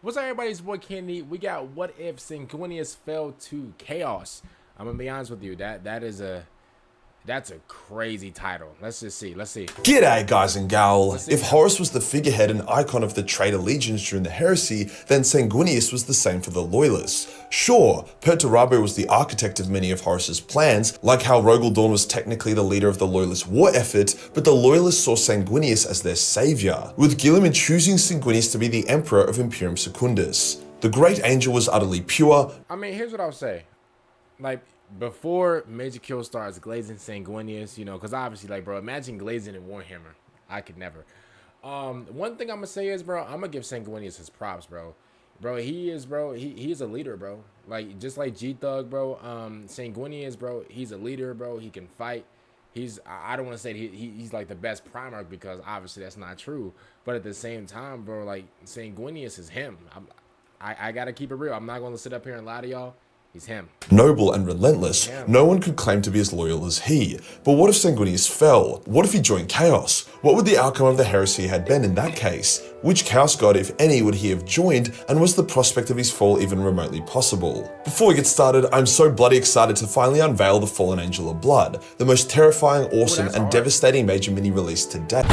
What's up, everybody? It's your boy Kenny. We got What If Sanguinius Fell to Chaos. I'm gonna be honest with you, that's a crazy title. Let's see. G'day guys and gal. If Horus was the figurehead and icon of the traitor legions during the heresy, then Sanguinius was the same for the loyalists. Sure, Perturabo was the architect of many of Horus's plans, like how Rogal Dorn was technically the leader of the loyalist war effort, but the loyalists saw Sanguinius as their savior, with Guilliman choosing Sanguinius to be the emperor of Imperium Secundus. The great angel was utterly pure. I mean, here's what I'll say. Like, before Majorkill starts glazing Sanguinius, you know, because obviously, like, bro, imagine glazing in Warhammer. I could never. One thing I'm gonna say is, bro, I'm gonna give Sanguinius his props, bro. Bro, he's a leader, bro. Like, just like G-Thug, bro. Sanguinius, bro, he's a leader, bro. He can fight. I don't want to say he's like the best Primarch, because obviously that's not true. But at the same time, bro, like, Sanguinius is him. I gotta keep it real. I'm not gonna sit up here and lie to y'all. He's him. Noble and relentless, no one could claim to be as loyal as he. But what if Sanguinius fell? What if he joined Chaos? What would the outcome of the heresy had been in that case? Which Chaos god, if any, would he have joined, and was the prospect of his fall even remotely possible? Before we get started, I'm so bloody excited to finally unveil the Fallen Angel of Blood, the most terrifying, awesome, and devastating major mini-release to date.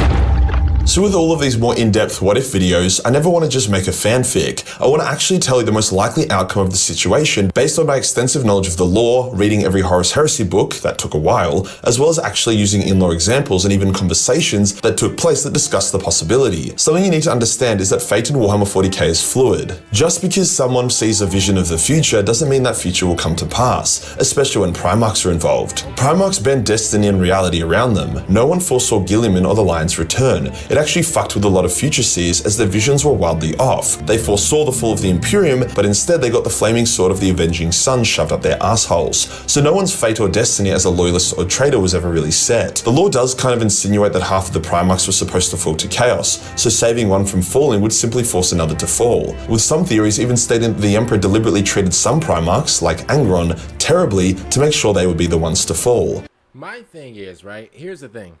So with all of these more in-depth what-if videos, I never want to just make a fanfic. I want to actually tell you the most likely outcome of the situation based on my extensive knowledge of the lore, reading every Horus Heresy book, that took a while, as well as actually using in-lore examples and even conversations that took place that discussed the possibility. Something you need to understand is that fate in Warhammer 40k is fluid. Just because someone sees a vision of the future doesn't mean that future will come to pass, especially when Primarchs are involved. Primarchs bend destiny and reality around them. No one foresaw Guilliman or the Lion's return. It actually fucked with a lot of future seers as their visions were wildly off. They foresaw the fall of the Imperium, but instead they got the flaming sword of the avenging sun shoved up their assholes. So no one's fate or destiny as a loyalist or traitor was ever really set. The lore does kind of insinuate that half of the Primarchs were supposed to fall to Chaos, so saving one from falling would simply force another to fall, with some theories even stating that the Emperor deliberately treated some Primarchs, like Angron, terribly to make sure they would be the ones to fall. My thing is, right, here's the thing.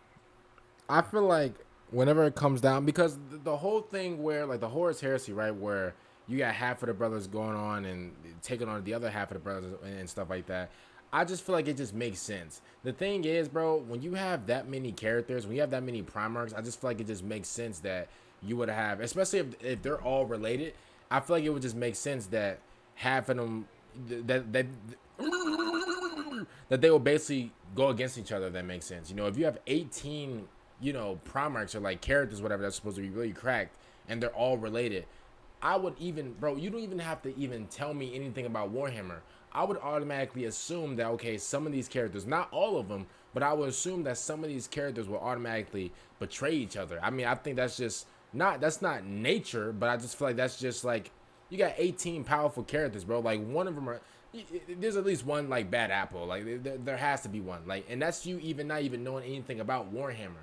I feel like whenever it comes down, because the whole thing where, like, the Horus Heresy, right, where you got half of the brothers going on and taking on the other half of the brothers and stuff like that, I just feel like it just makes sense. The thing is, bro, when you have that many characters, when you have that many Primarchs, I just feel like it just makes sense that you would have, especially if they're all related, I feel like it would just make sense that half of them, that they will basically go against each other. That makes sense. You know, if you have 18, you know, Primarchs or like characters, whatever, that's supposed to be really cracked, and they're all related, I would even, bro, you don't even have to even tell me anything about Warhammer. I would automatically assume that, okay, some of these characters, not all of them, but I would assume that some of these characters will automatically betray each other. I mean, I think that's just that's not nature, but I just feel like that's just like, you got 18 powerful characters, bro. Like, one of them there's at least one, like, bad apple. Like, there has to be one. Like, and that's you even not even knowing anything about Warhammer.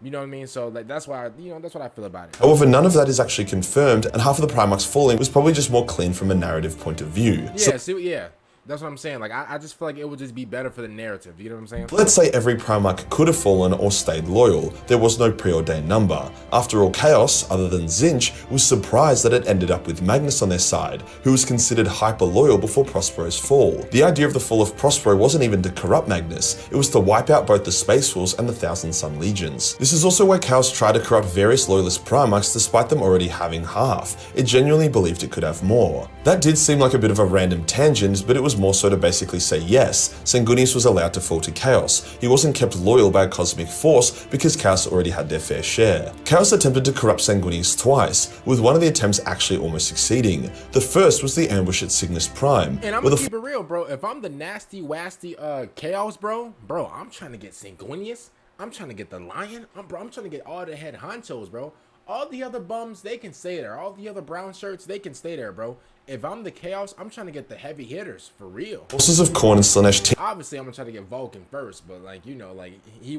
You know what I mean? So, like, that's why, that's what I feel about it. However, none of that is actually confirmed, and half of the Primarchs falling was probably just more clean from a narrative point of view. Yeah, that's what I'm saying. Like, I just feel like it would just be better for the narrative. You know what I'm saying? Let's say every Primarch could have fallen or stayed loyal. There was no preordained number. After all, Chaos, other than Tzeentch, was surprised that it ended up with Magnus on their side, who was considered hyper-loyal before Prospero's fall. The idea of the fall of Prospero wasn't even to corrupt Magnus, it was to wipe out both the Space Wolves and the Thousand Sun Legions. This is also why Chaos tried to corrupt various loyalist Primarchs despite them already having half. It genuinely believed it could have more. That did seem like a bit of a random tangent, but it was more so to basically say yes, Sanguinius was allowed to fall to Chaos. He wasn't kept loyal by a cosmic force because Chaos already had their fair share. Chaos attempted to corrupt Sanguinius twice, with one of the attempts actually almost succeeding. The first was the ambush at Signis Prime. And I'm gonna keep it real, bro. If I'm the nasty, wasty Chaos, bro, I'm trying to get Sanguinius. I'm trying to get the Lion. I'm trying to get all the head honchos, bro. All the other bums, they can stay there. All the other brown shirts, they can stay there, bro. If I'm the Chaos, I'm trying to get the heavy hitters, for real. Forces of Khorne and Slaanesh. Obviously, I'm gonna try to get Vulcan first, but, like, you know, like, he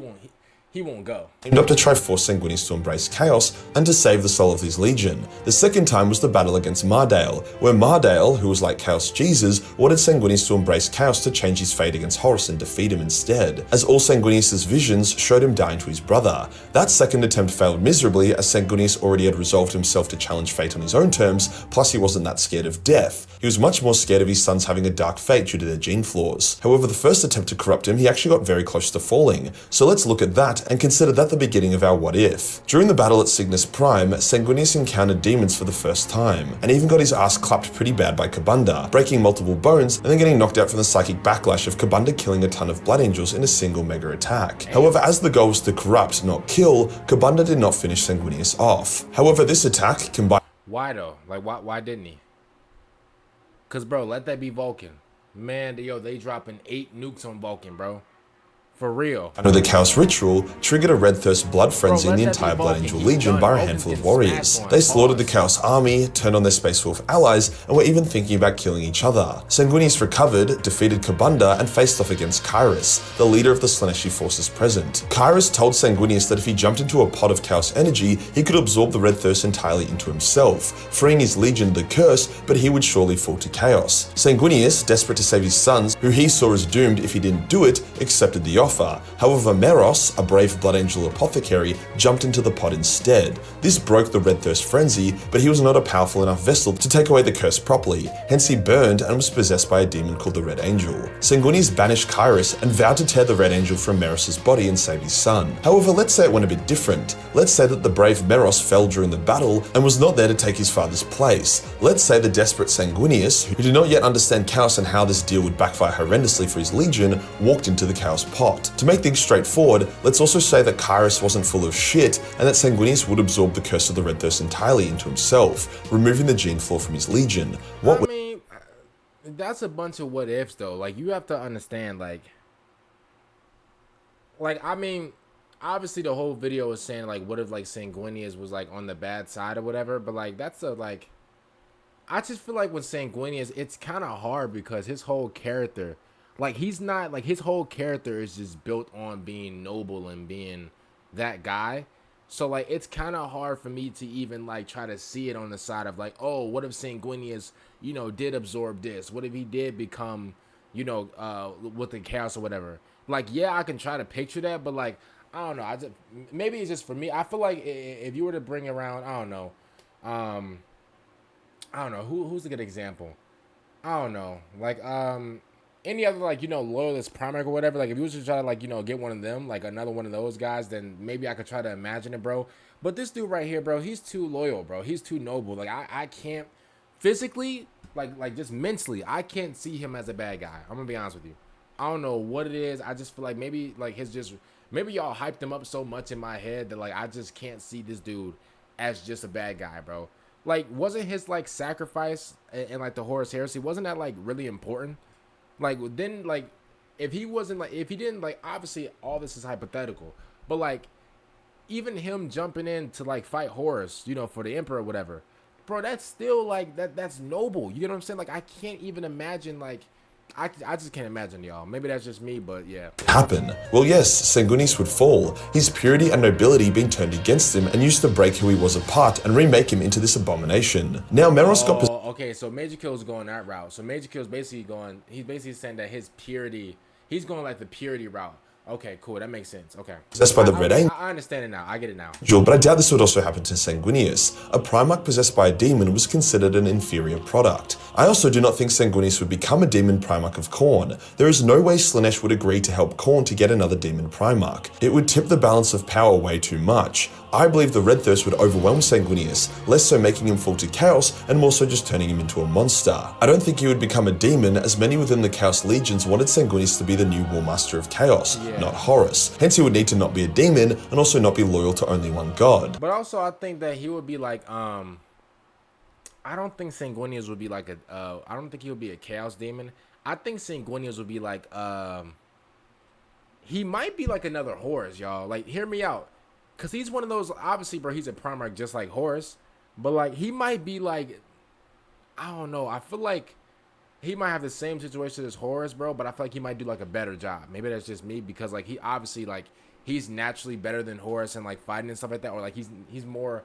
he won't go. Teamed up to try force Sanguinius to embrace chaos and to save the soul of his legion. The second time was the battle against Mardale, where Mardale, who was like Chaos Jesus, wanted Sanguinius to embrace chaos to change his fate against Horus and defeat him instead, as all Sanguinius' visions showed him dying to his brother. That second attempt failed miserably, as Sanguinius already had resolved himself to challenge fate on his own terms, plus he wasn't that scared of death. He was much more scared of his sons having a dark fate due to their gene flaws. However, the first attempt to corrupt him, he actually got very close to falling, so let's look at that and consider that the beginning of our what if. During the battle at Signis Prime, Sanguinius encountered demons for the first time, and even got his ass clapped pretty bad by Kabunda, breaking multiple bones and then getting knocked out from the psychic backlash of Kabunda killing a ton of Blood Angels in a single mega attack. However, as the goal was to corrupt, not kill, Kabunda did not finish Sanguinius off. However, this attack combined— Why though? Like, why didn't he? Cause bro, let that be Vulcan. Man, yo, they dropping 8 nukes on Vulcan, bro. For real. Under the Chaos Ritual, triggered a red thirst blood frenzy in the entire Blood Angel Legion by a handful of warriors. They slaughtered the Chaos Army, turned on their Space Wolf allies, and were even thinking about killing each other. Sanguinius recovered, defeated Kabunda, and faced off against Kairos, the leader of the Slaaneshi forces present. Kairos told Sanguinius that if he jumped into a pot of Chaos energy, he could absorb the red thirst entirely into himself, freeing his legion the curse, but he would surely fall to chaos. Sanguinius, desperate to save his sons, who he saw as doomed if he didn't do it, accepted the offer. However, Meros, a brave Blood Angel apothecary, jumped into the pot instead. This broke the red thirst frenzy, but he was not a powerful enough vessel to take away the curse properly, hence he burned and was possessed by a demon called the Red Angel. Sanguinius banished Kairos and vowed to tear the Red Angel from Meros' body and save his son. However, let's say it went a bit different. Let's say that the brave Meros fell during the battle and was not there to take his father's place. Let's say the desperate Sanguinius, who did not yet understand chaos and how this deal would backfire horrendously for his legion, walked into the chaos pot. To make things straightforward, let's also say that Kairos wasn't full of shit and that Sanguinius would absorb the curse of the Red Thirst entirely into himself, removing the gene flaw from his legion. I mean, that's a bunch of what ifs though. Like, you have to understand, like I mean, obviously the whole video is saying like, what if like Sanguinius was like on the bad side or whatever, but like that's a like, I just feel like with Sanguinius, it's kind of hard because his whole character, like, he's not, like, his whole character is just built on being noble and being that guy. So, like, it's kind of hard for me to even, like, try to see it on the side of, like, oh, what if Sanguinius, you know, did absorb this? What if he did become, you know, with the chaos or whatever? Like, yeah, I can try to picture that, but, like, I don't know. Maybe it's just for me. I feel like if you were to bring around, I don't know, who's a good example? I don't know. Like, any other, like, you know, loyalist Primarch or whatever, like, if you was to try to, like, you know, get one of them, like, another one of those guys, then maybe I could try to imagine it, bro. But this dude right here, bro, he's too loyal, bro. He's too noble. Like, I can't, physically, like, just mentally, I can't see him as a bad guy. I'm gonna be honest with you. I don't know what it is. I just feel like maybe, like, maybe y'all hyped him up so much in my head that, like, I just can't see this dude as just a bad guy, bro. Like, wasn't his, like, sacrifice and like, the Horus Heresy, wasn't that, like, really important? Like, then, like, if he wasn't, like, if he didn't, like, obviously all this is hypothetical, but, like, even him jumping in to, like, fight Horus, you know, for the Emperor or whatever, bro, that's still, like, that's noble. You know what I'm saying? Like, I can't even imagine, like, I just can't imagine, y'all. Maybe that's just me, but yeah. Happen? Well, yes, Sanguinius would fall, his purity and nobility being turned against him and used to break who he was apart and remake him into this abomination. Now, Meros got... okay, so Majorkill's going that route. So Majorkill's basically going, he's basically saying that his purity, he's going like the purity route. Okay, cool. That makes sense. Okay. Possessed by the Red Angel. I understand it now. I get it now. But I doubt this would also happen to Sanguinius. A Primarch possessed by a demon was considered an inferior product. I also do not think Sanguinius would become a demon Primarch of Khorne. There is no way Slaanesh would agree to help Khorne to get another demon Primarch. It would tip the balance of power way too much. I believe the Red Thirst would overwhelm Sanguinius, less so making him fall to chaos and more so just turning him into a monster. I don't think he would become a demon, as many within the Chaos Legions wanted Sanguinius to be the new Warmaster of Chaos, not Horus. Hence he would need to not be a demon and also not be loyal to only one god. But also I think that he would be like, I don't think Sanguinius would be like I don't think he would be a Chaos demon. I think Sanguinius would be like, he might be like another Horus, y'all. Like, hear me out. Cause he's one of those, obviously, bro, he's a Primarch just like Horus. But like, he might be like, I don't know. I feel like he might have the same situation as Horus, bro, but I feel like he might do like a better job. Maybe that's just me, because like, he obviously, like, he's naturally better than Horus and like fighting and stuff like that, or like he's more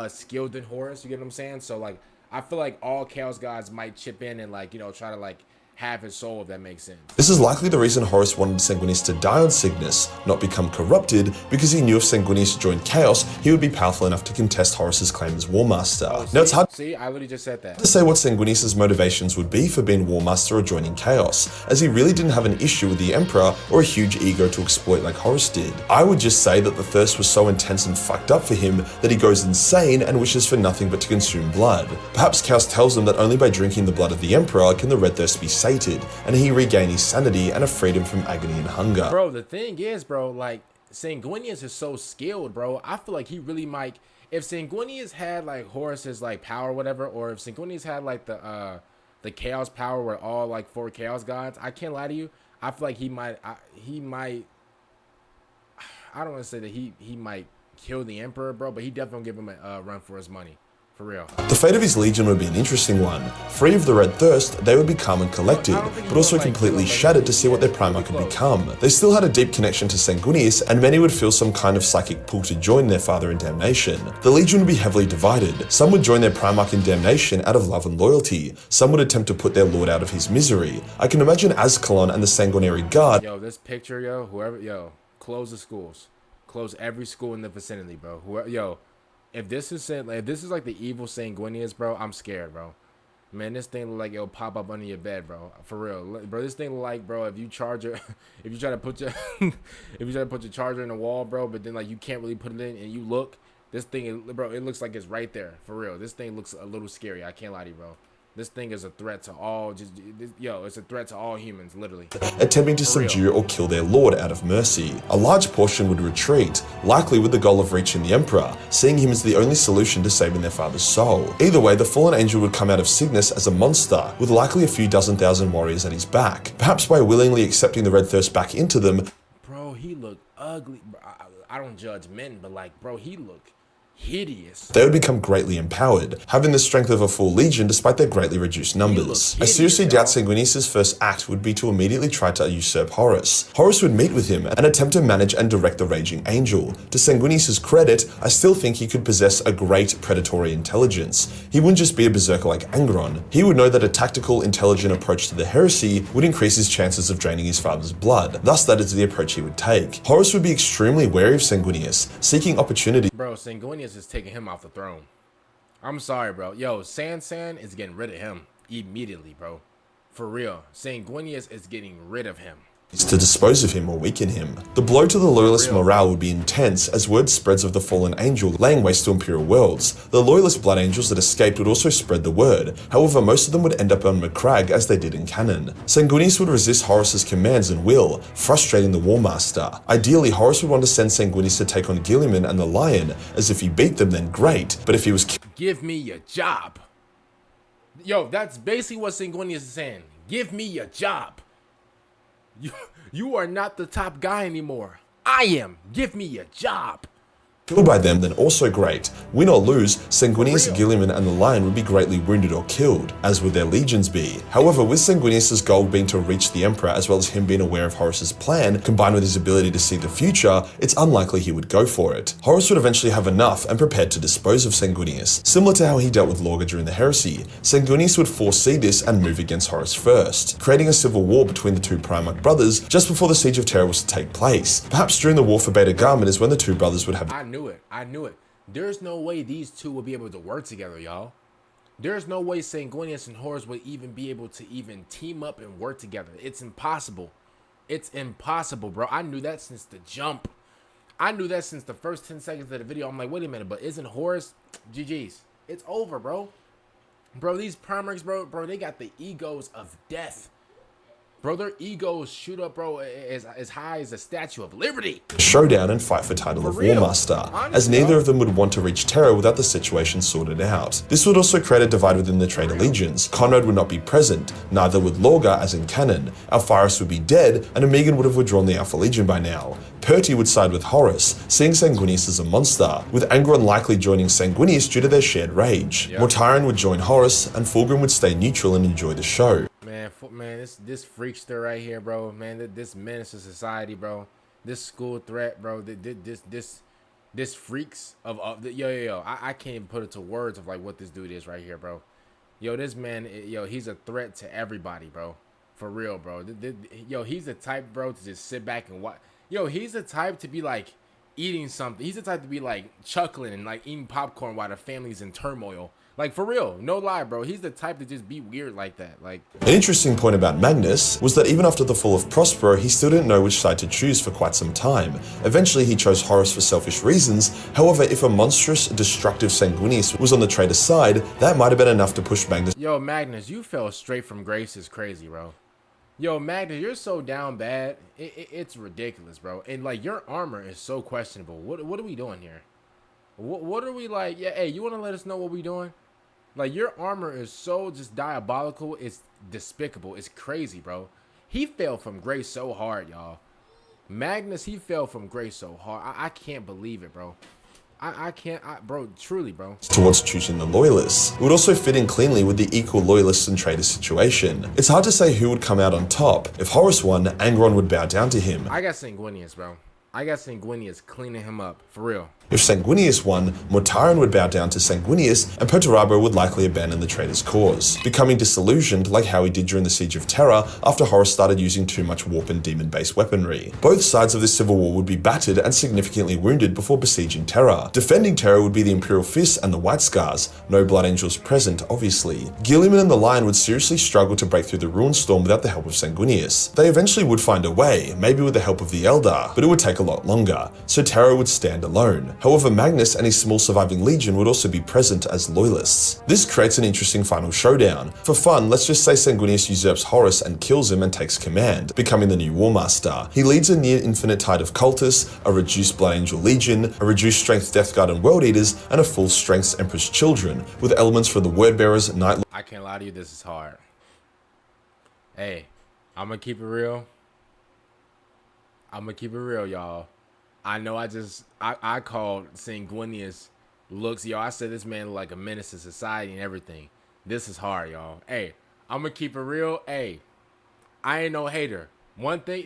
skilled than Horus. You get what I'm saying? So like I feel like all Chaos Gods might chip in and like, you know, try to like have his soul, if that makes sense. This is likely the reason Horus wanted Sanguinius to die on Signis, not become corrupted, because he knew if Sanguinius joined Chaos, he would be powerful enough to contest Horus's claim as Warmaster. Oh, now it's hard I literally just said that. to say what Sanguinius' motivations would be for being Warmaster or joining Chaos, as he really didn't have an issue with the Emperor or a huge ego to exploit like Horus did. I would just say that the thirst was so intense and fucked up for him that he goes insane and wishes for nothing but to consume blood. Perhaps Chaos tells him that only by drinking the blood of the Emperor can the red thirst be sated, and he regain his sanity and a freedom from agony and hunger. Bro, the thing is, bro, like, Sanguinius is so skilled, bro. I feel like he really might, if Sanguinius had like Horus's like power or whatever, or if Sanguinius had like the chaos power where all like 4 chaos gods, I can't lie to you, I feel like he might I don't want to say that he might kill the Emperor, bro, but he definitely give him a run for his money. For real. The fate of his legion would be an interesting one. Free of the red thirst, they would be calm and collected, but also completely shattered to see what their Primarch could become. They still had a deep connection to Sanguinius, and many would feel some kind of psychic pull to join their father in damnation. The legion would be heavily divided. Some would join their Primarch in damnation out of love and loyalty. Some would attempt to put their lord out of his misery. I can imagine Azkaellon and the Sanguinary Guard. Yo, this picture, yo, whoever, yo, close the schools. Close every school in the vicinity, bro. Whoever, yo. If this is like the evil Sanguinius, bro, I'm scared, bro. Man, this thing look like it'll pop up under your bed, bro. For real, bro. This thing look like, bro, if you try to put your charger in the wall, bro, but then like you can't really put it in and you look, this thing, bro, it looks like it's right there. For real, this thing looks a little scary. I can't lie to you, bro. This thing is a threat to all, it's a threat to all humans, literally. Attempting to subdue or kill their lord out of mercy. A large portion would retreat, likely with the goal of reaching the Emperor, seeing him as the only solution to saving their father's soul. Either way, the fallen angel would come out of Signis as a monster, with likely a few dozen thousand warriors at his back. Perhaps by willingly accepting the red thirst back into them. Bro, he looked ugly. I don't judge men, but like, bro, he looked hideous. They would become greatly empowered, having the strength of a full legion despite their greatly reduced numbers. I seriously doubt Sanguinius' first act would be to immediately try to usurp Horus. Horus would meet with him and attempt to manage and direct the raging angel. To Sanguinius' credit, I still think he could possess a great predatory intelligence. He wouldn't just be a berserker like Angron. He would know that a tactical, intelligent approach to the heresy would increase his chances of draining his father's blood. Thus, that is the approach he would take. Horus would be extremely wary of Sanguinius, seeking opportunity. Bro, Sanguinius is taking him off the throne. I'm sorry, bro. Yo, San is getting rid of him immediately, bro. For real. Sanguinius is getting rid of him. To dispose of him or weaken him. The blow to the loyalist morale would be intense as word spreads of the fallen angel laying waste to Imperial worlds. The loyalist blood angels that escaped would also spread the word, however most of them would end up on Macragge as they did in canon. Sanguinius would resist Horus's commands and will, frustrating the Warmaster. Ideally, Horus would want to send Sanguinius to take on Guilliman and the Lion, as if he beat them then great, but if he was give me your job. Yo, that's basically what Sanguinius is saying. Give me your job. You are not the top guy anymore. I am. Give me a job. Killed by them, then also great. Win or lose, Sanguinius, Guilliman, and the Lion would be greatly wounded or killed, as would their legions be. However, with Sanguinius' goal being to reach the Emperor, as well as him being aware of Horus's plan, combined with his ability to see the future, it's unlikely he would go for it. Horus would eventually have enough and prepared to dispose of Sanguinius. Similar to how he dealt with Lorga during the heresy, Sanguinius would foresee this and move against Horus first, creating a civil war between the two Primarch brothers just before the Siege of Terra was to take place. Perhaps during the War for Beta Garmin is when the two brothers would have I knew it. There's no way these two would be able to work together, y'all. There's no way Sanguinius and Horus would even be able to even team up and work together. It's impossible. It's impossible, bro. I knew that since the jump. I knew that since the first 10 seconds of the video. I'm like, wait a minute, but isn't Horus GG's? It's over, bro. Bro, these Primarchs, bro, they got the egos of death. Bro, their egos shoot up, bro, as high as a Statue of Liberty. Showdown and fight for title of Warmaster, as neither of them would want to reach Terra without the situation sorted out. This would also create a divide within the traitor legions. Conrad would not be present, neither would Lorga as in canon. Alpharius would be dead, and Amigan would have withdrawn the Alpha Legion by now. Perty would side with Horus, seeing Sanguinius as a monster, with Angron likely joining Sanguinius due to their shared rage. Mortarion would join Horus, and Fulgrim would stay neutral and enjoy the show. Man, this freakster right here, bro. Man, this menace to society, bro. this school threat, bro. This freaks of yo. I can't even put it to words of like what this dude is right here, bro. Yo, this man, yo, he's a threat to everybody, bro. For real, bro. Yo, he's the type, bro, to just sit back and watch. Yo, he's the type to be like eating something. He's the type to be like chuckling and like eating popcorn while the family's in turmoil. Like, for real, no lie, bro. He's the type to just be weird like that. Like, an interesting point about Magnus was that even after the fall of Prospero, he still didn't know which side to choose for quite some time. Eventually, he chose Horus for selfish reasons. However, if a monstrous, destructive Sanguinius was on the traitor's side, that might have been enough to push Magnus. Yo, Magnus, you fell straight from grace is crazy, bro. Yo, Magnus, you're so down bad. It's ridiculous, bro. And, like, your armor is so questionable. What are we doing here? What are we, like, yeah, hey, you want to let us know what we doing? Like, your armor is so just diabolical. It's despicable. It's crazy, bro. He fell from grace so hard, y'all. Magnus, he fell from grace so hard. I can't believe it, bro. I can't, bro, truly, bro. Towards choosing the loyalists. It would also fit in cleanly with the equal loyalists and traitors situation. It's hard to say who would come out on top. If Horus won, Angron would bow down to him. I got Sanguinius, bro. I got Sanguinius cleaning him up, for real. If Sanguinius won, Mortarion would bow down to Sanguinius, and Perturabo would likely abandon the traitor's cause, becoming disillusioned like how he did during the Siege of Terra after Horus started using too much warp and demon-based weaponry. Both sides of this civil war would be battered and significantly wounded before besieging Terra. Defending Terra would be the Imperial Fists and the White Scars, no Blood Angels present, obviously. Guilliman and the Lion would seriously struggle to break through the Ruin Storm without the help of Sanguinius. They eventually would find a way, maybe with the help of the Eldar, but it would take a lot longer, so Terra would stand alone. However, Magnus and his small surviving legion would also be present as loyalists. This creates an interesting final showdown. For fun, let's just say Sanguinius usurps Horus and kills him and takes command, becoming the new War Master. He leads a near infinite tide of cultists, a reduced Blood Angel Legion, a reduced strength Death Guard and World Eaters, and a full strength Emperor's Children, with elements from the Word Bearers, Night. I can't lie to you, this is hard. Hey, I'm gonna keep it real. Y'all. I know I called Sanguinius looks, yo, I said this man like a menace to society and everything. This is hard, y'all. Hey, I'm gonna keep it real. Hey, I ain't no hater. One thing,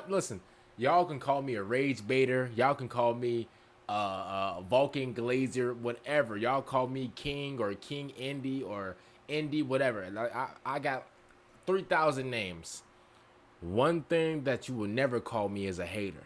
listen, y'all can call me a rage baiter. Y'all can call me Vulcan Glazier, whatever. Y'all call me King or King Indy or Indy, whatever. I got 3,000 names. One thing that you will never call me is a hater.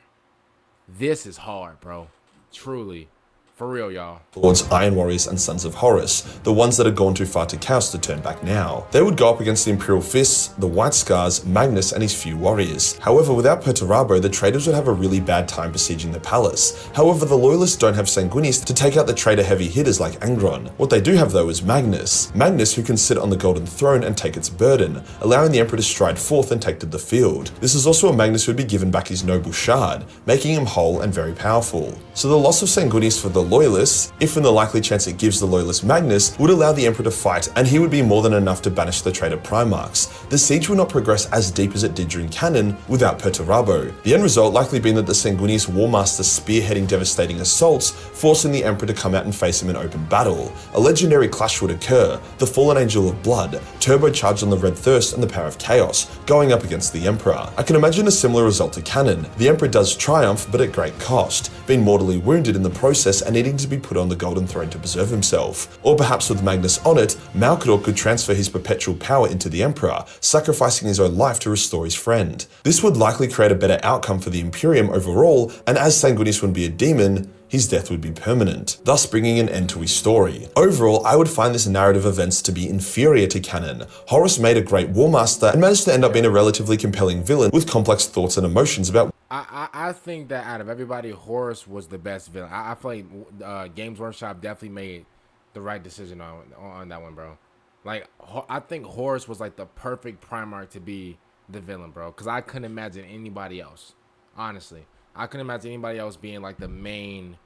This is hard, bro. Truly. For real, y'all. Towards Iron Warriors and Sons of Horus, the ones that had gone too far to Chaos to turn back now. They would go up against the Imperial Fists, the White Scars, Magnus, and his few warriors. However, without Perturabo, the traitors would have a really bad time besieging the palace. However, the loyalists don't have Sanguinius to take out the traitor heavy hitters like Angron. What they do have though is Magnus. Magnus who can sit on the Golden Throne and take its burden, allowing the Emperor to stride forth and take to the field. This is also a Magnus who would be given back his noble shard, making him whole and very powerful. So the loss of Sanguinius for the loyalists, if in the likely chance it gives the loyalist Magnus, would allow the Emperor to fight, and he would be more than enough to banish the traitor Primarchs. The siege would not progress as deep as it did during canon without Perturabo. The end result likely being that the Sanguinius Warmaster spearheading devastating assaults, forcing the Emperor to come out and face him in open battle. A legendary clash would occur, the Fallen Angel of Blood, turbocharged on the Red Thirst and the power of Chaos, going up against the Emperor. I can imagine a similar result to canon. The Emperor does triumph, but at great cost, being mortally wounded in the process and needing to be put on the Golden Throne to preserve himself. Or perhaps with Magnus on it, Malcador could transfer his perpetual power into the Emperor, sacrificing his own life to restore his friend. This would likely create a better outcome for the Imperium overall, and as Sanguinius would be a demon, his death would be permanent, thus bringing an end to his story. Overall, I would find this narrative events to be inferior to canon. Horus made a great War Master and managed to end up being a relatively compelling villain with complex thoughts and emotions about. I think that out of everybody, Horus was the best villain. I feel like Games Workshop definitely made the right decision on that one, bro. Like, I think Horus was like the perfect Primarch to be the villain, bro. Because I couldn't imagine anybody else, honestly. I couldn't imagine anybody else being like the main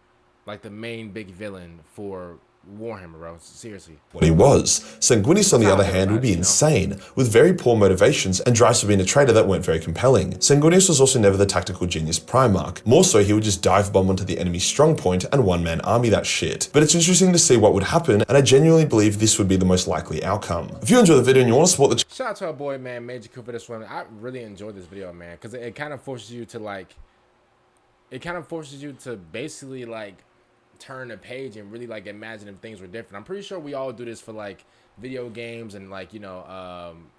big villain for Warhammer, bro. Seriously. What he was. Sanguinius, on the other hand, would be insane, with very poor motivations and drives for being a traitor that weren't very compelling. Sanguinius was also never the tactical genius Primarch. More so, he would just dive bomb onto the enemy's strong point and one-man army that shit. But it's interesting to see what would happen, and I genuinely believe this would be the most likely outcome. If you enjoyed the video and you want to support the shout out to our boy, man, Majorkill for this one. I really enjoyed this video, man, because it kind of forces you to, like, it kind of forces you to basically like turn a page and really like imagine if things were different. I'm pretty sure we all do this for like video games and like, you know,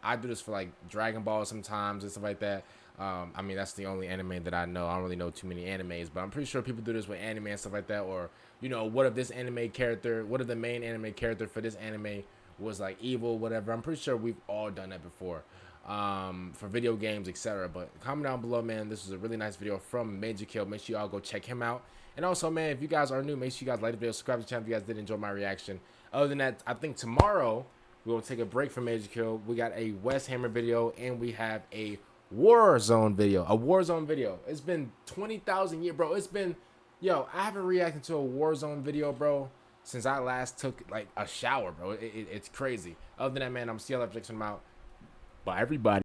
I do this for like Dragon Ball sometimes and stuff like that. I mean, that's the only anime that I know. I don't really know too many animes, but I'm pretty sure people do this with anime and stuff like that. Or, you know, what if this anime character, what if the main anime character for this anime was like evil, whatever. I'm pretty sure we've all done that before, for video games, etc. But comment down below, man. This was a really nice video from Majorkill. Make sure y'all go check him out. And also, man, if you guys are new, make sure you guys like the video, subscribe to the channel if you guys did enjoy my reaction. Other than that, I think tomorrow we will take a break from Majorkill. We got a West Hammer video, and we have a Warzone video. It's been 20,000 years, bro. It's been, yo, I haven't reacted to a Warzone video, bro, since I last took like a shower, bro. It's crazy. Other than that, man, I'm CLF Jackson. I'm out. Bye, everybody.